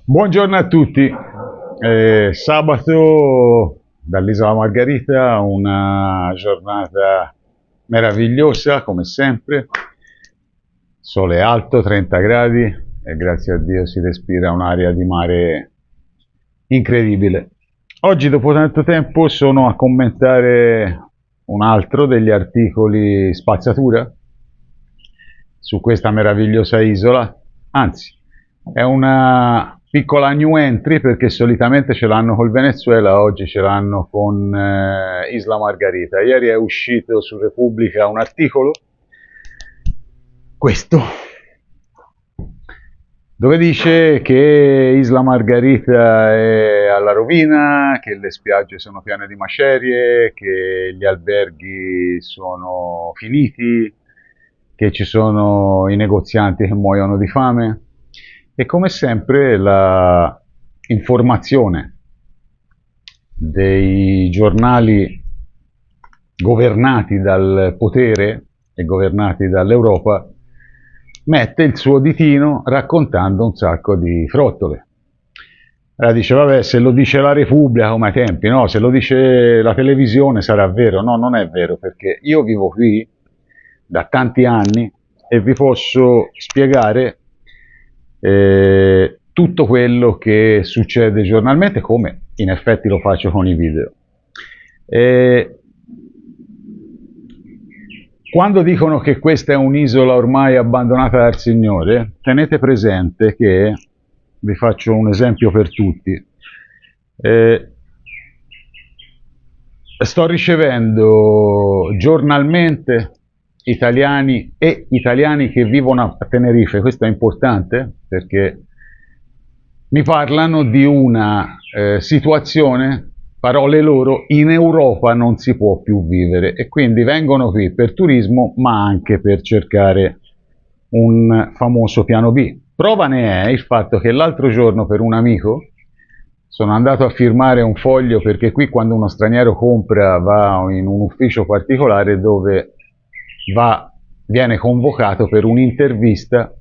Buongiorno a tutti. Sabato dall'Isola Margarita, una giornata meravigliosa come sempre, sole alto, 30 gradi e grazie a Dio si respira un'aria di mare incredibile. Oggi dopo tanto tempo sono a commentare un altro degli articoli spazzatura su questa meravigliosa isola, anzi è una piccola new entry perché solitamente ce l'hanno col Venezuela, oggi ce l'hanno con Isla Margarita. Ieri è uscito su Repubblica un articolo, questo, dove dice che Isla Margarita è alla rovina, che le spiagge sono piene di macerie, che gli alberghi sono finiti, che ci sono i negozianti che muoiono di fame. E come sempre la informazione dei giornali governati dal potere e governati dall'Europa mette il suo ditino raccontando un sacco di frottole. Allora dice, vabbè, se lo dice la Repubblica come ai tempi, no, se lo dice la televisione sarà vero. No, non è vero, perché io vivo qui da tanti anni e vi posso spiegare tutto quello che succede giornalmente, come in effetti lo faccio con i video. Quando dicono che questa è un'isola ormai abbandonata dal Signore, tenete presente che, vi faccio un esempio per tutti, sto ricevendo giornalmente italiani che vivono a Tenerife. Questo è importante perché mi parlano di una situazione, parole loro, in Europa non si può più vivere, e quindi vengono qui per turismo ma anche per cercare un famoso piano B. Prova ne è il fatto che l'altro giorno per un amico sono andato a firmare un foglio, perché qui quando uno straniero compra va in un ufficio particolare dove viene convocato per un'intervista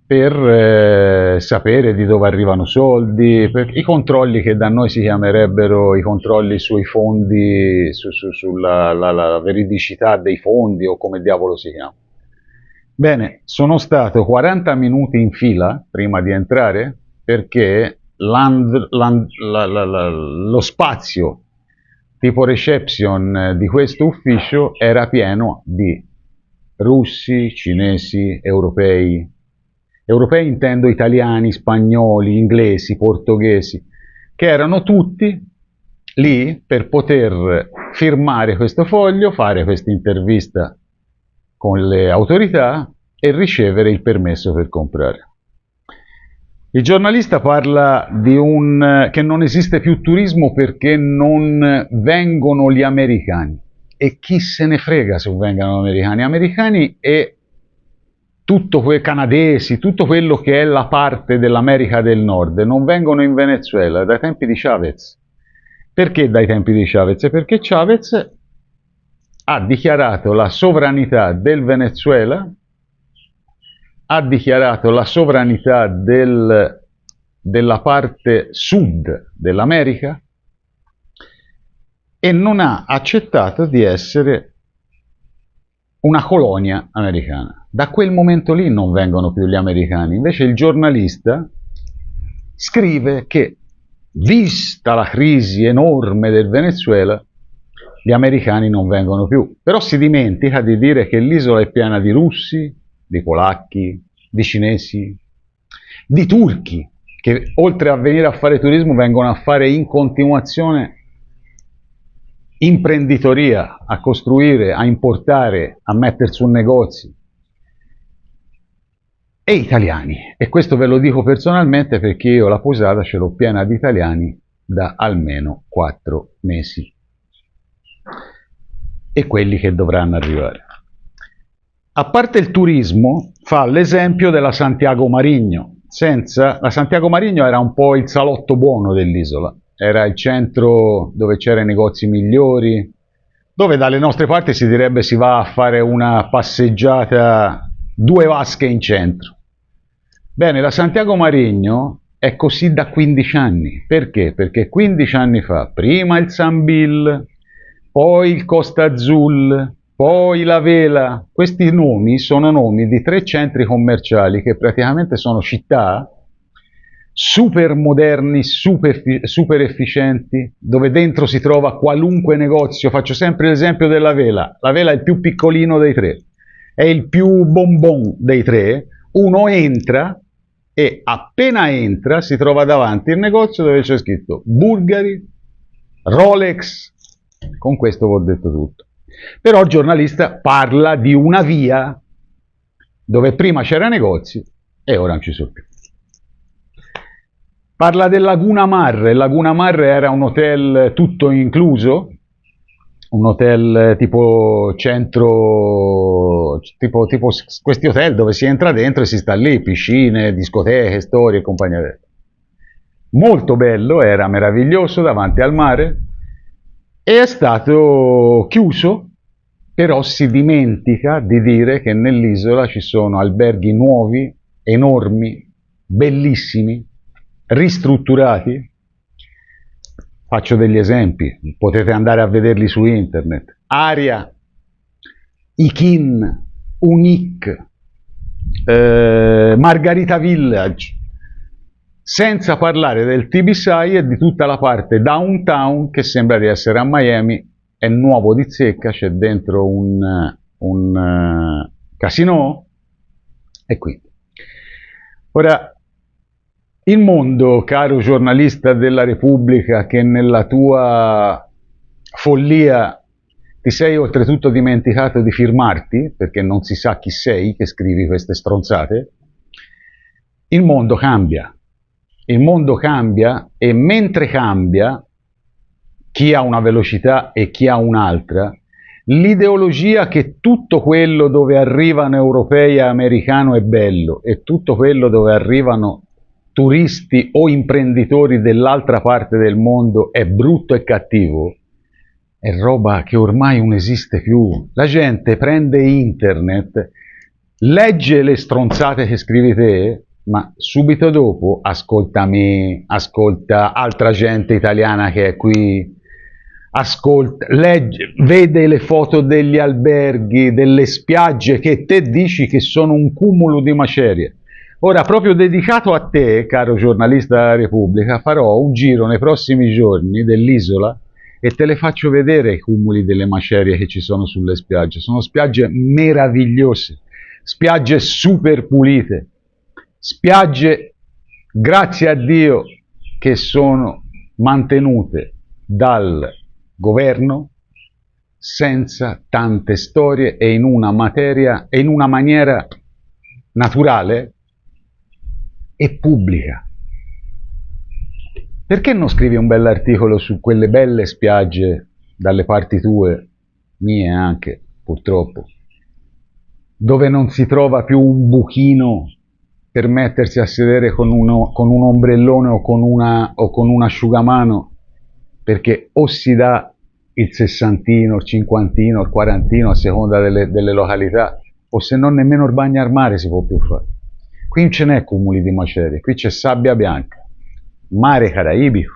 per sapere di dove arrivano soldi, per i controlli che da noi si chiamerebbero i controlli sui fondi, sulla la veridicità dei fondi, o come diavolo si chiama. Bene, sono stato 40 minuti in fila prima di entrare perché lo spazio tipo reception di questo ufficio era pieno di russi, cinesi, europei. Europei intendo italiani, spagnoli, inglesi, portoghesi, che erano tutti lì per poter firmare questo foglio, fare questa intervista con le autorità e ricevere il permesso per comprare. Il giornalista parla di che non esiste più turismo perché non vengono gli americani. E chi se ne frega se vengano americani? Americani e canadesi, tutto quello che è la parte dell'America del Nord, non vengono in Venezuela dai tempi di Chavez. Perché dai tempi di Chavez? Perché Chavez ha dichiarato la sovranità del Venezuela, ha dichiarato la sovranità della parte sud dell'America e non ha accettato di essere una colonia americana. Da quel momento lì non vengono più gli americani. Invece il giornalista scrive che, vista la crisi enorme del Venezuela, gli americani non vengono più. Però si dimentica di dire che l'isola è piena di russi, di polacchi, di cinesi, di turchi, che oltre a venire a fare turismo vengono a fare in continuazione imprenditoria, a costruire, a importare, a mettere su negozi, e italiani. E questo ve lo dico personalmente perché io la posata ce l'ho piena di italiani da almeno 4 mesi, e quelli che dovranno arrivare. A parte il turismo, fa l'esempio della Santiago Marigno. La Santiago Marigno era un po' il salotto buono dell'isola, era il centro dove c'erano i negozi migliori, dove dalle nostre parti si direbbe si va a fare una passeggiata 2 vasche in centro. Bene, la Santiago Marigno è così da 15 anni. Perché? Perché 15 anni fa, prima il San Bill, poi il Costa Azul, poi la Vela. Questi nomi sono nomi di 3 centri commerciali che praticamente sono città super moderni, super efficienti, dove dentro si trova qualunque negozio. Faccio sempre l'esempio della Vela. La Vela è il più piccolino dei 3, è il più bonbon dei 3. Uno entra e appena entra si trova davanti il negozio dove c'è scritto Bulgari, Rolex. Con questo vi ho detto tutto. Però il giornalista parla di una via dove prima c'erano negozi e ora non ci sono più. Parla del Laguna Marre. Il Laguna Marre era un hotel tutto incluso, un hotel tipo centro, tipo questi hotel dove si entra dentro e si sta lì, piscine, discoteche, storie e compagnia bella. Molto bello, era meraviglioso davanti al mare e è stato chiuso, però si dimentica di dire che nell'isola ci sono alberghi nuovi, enormi, bellissimi, ristrutturati. Faccio degli esempi, potete andare a vederli su internet. Aria, Ikin, Unique, Margarita Village, senza parlare del Tibisay e di tutta la parte downtown che sembra di essere a Miami. È nuovo di zecca, c'è dentro un casino e quindi. Ora, il mondo, caro giornalista della Repubblica, che nella tua follia ti sei oltretutto dimenticato di firmarti, perché non si sa chi sei che scrivi queste stronzate, il mondo cambia. Il mondo cambia e mentre cambia, chi ha una velocità e chi ha un'altra, l'ideologia che tutto quello dove arrivano europei e americano è bello e tutto quello dove arrivano turisti o imprenditori dell'altra parte del mondo è brutto e cattivo, è roba che ormai non esiste più. La gente prende internet, legge le stronzate che scrivi te, ma subito dopo ascolta me, ascolta altra gente italiana che è qui, ascolta, legge, vede le foto degli alberghi, delle spiagge che te dici che sono un cumulo di macerie. Ora, proprio dedicato a te, caro giornalista della Repubblica, farò un giro nei prossimi giorni dell'isola e te le faccio vedere i cumuli delle macerie che ci sono sulle spiagge. Sono spiagge meravigliose, spiagge super pulite, spiagge, grazie a Dio, che sono mantenute dal governo senza tante storie e in una maniera naturale e pubblica. Perché non scrivi un bell'articolo su quelle belle spiagge dalle parti tue, mie anche, purtroppo, dove non si trova più un buchino per mettersi a sedere con un ombrellone o con un asciugamano, perché o si dà il sessantino, il cinquantino, il quarantino a seconda delle località, o se non nemmeno il bagno al mare si può più fare. Qui non ce n'è cumuli di macerie, qui c'è sabbia bianca, mare caraibico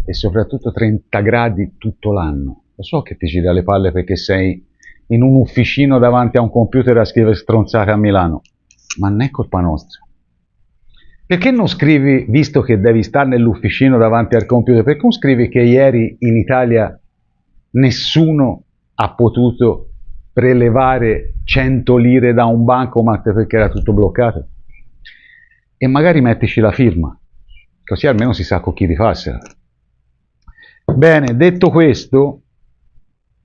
e soprattutto 30 gradi tutto l'anno. Lo so che ti gira le palle perché sei in un ufficino davanti a un computer a scrivere stronzate a Milano, ma non è colpa nostra. Perché non scrivi, visto che devi stare nell'ufficino davanti al computer, perché non scrivi che ieri in Italia nessuno ha potuto prelevare 100 lire da un bancomat perché era tutto bloccato? E magari mettici la firma, così almeno si sa con chi rifarsela. Bene, detto questo,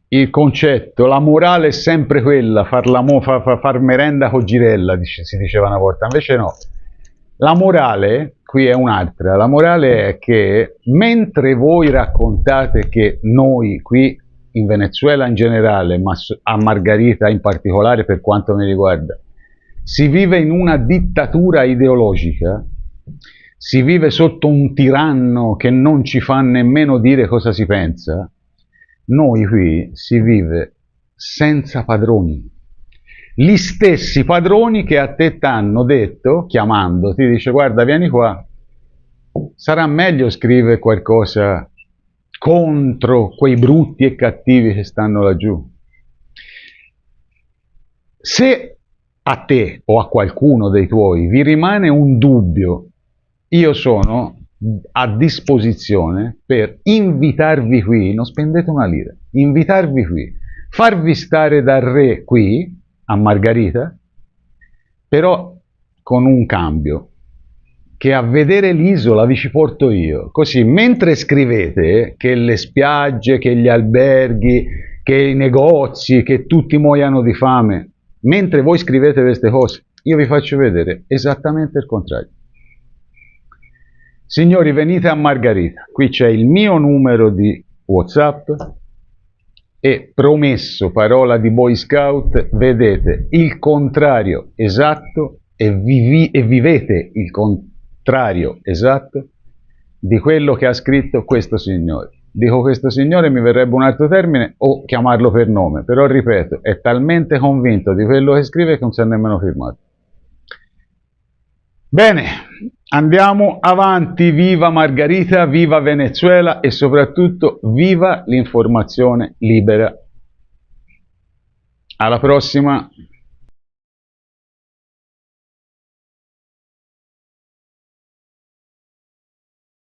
il concetto, la morale è sempre quella, far merenda con girella, si diceva una volta, invece no. La morale qui è un'altra, la morale è che mentre voi raccontate che noi qui in Venezuela in generale, ma a Margarita in particolare per quanto mi riguarda, si vive in una dittatura ideologica, si vive sotto un tiranno che non ci fa nemmeno dire cosa si pensa, noi qui si vive senza padroni. Gli stessi padroni che a te t'hanno detto, chiamandoti, dice guarda vieni qua, sarà meglio scrivere qualcosa contro quei brutti e cattivi che stanno laggiù. Se a te o a qualcuno dei tuoi vi rimane un dubbio, io sono a disposizione per invitarvi qui, non spendete una lira, invitarvi qui, farvi stare dal re qui, a Margarita, però con un cambio, che a vedere l'isola vi ci porto io, così mentre scrivete che le spiagge, che gli alberghi, che i negozi, che tutti muoiano di fame, mentre voi scrivete queste cose, io vi faccio vedere esattamente il contrario. Signori, venite a Margarita, qui c'è il mio numero di WhatsApp e promesso, parola di Boy Scout, vedete il contrario esatto e vivete il contrario esatto di quello che ha scritto questo signore. Dico questo signore, mi verrebbe un altro termine o chiamarlo per nome, però ripeto, è talmente convinto di quello che scrive che non si è nemmeno firmato. Bene, andiamo avanti, viva Margarita, viva Venezuela e soprattutto viva l'informazione libera. Alla prossima!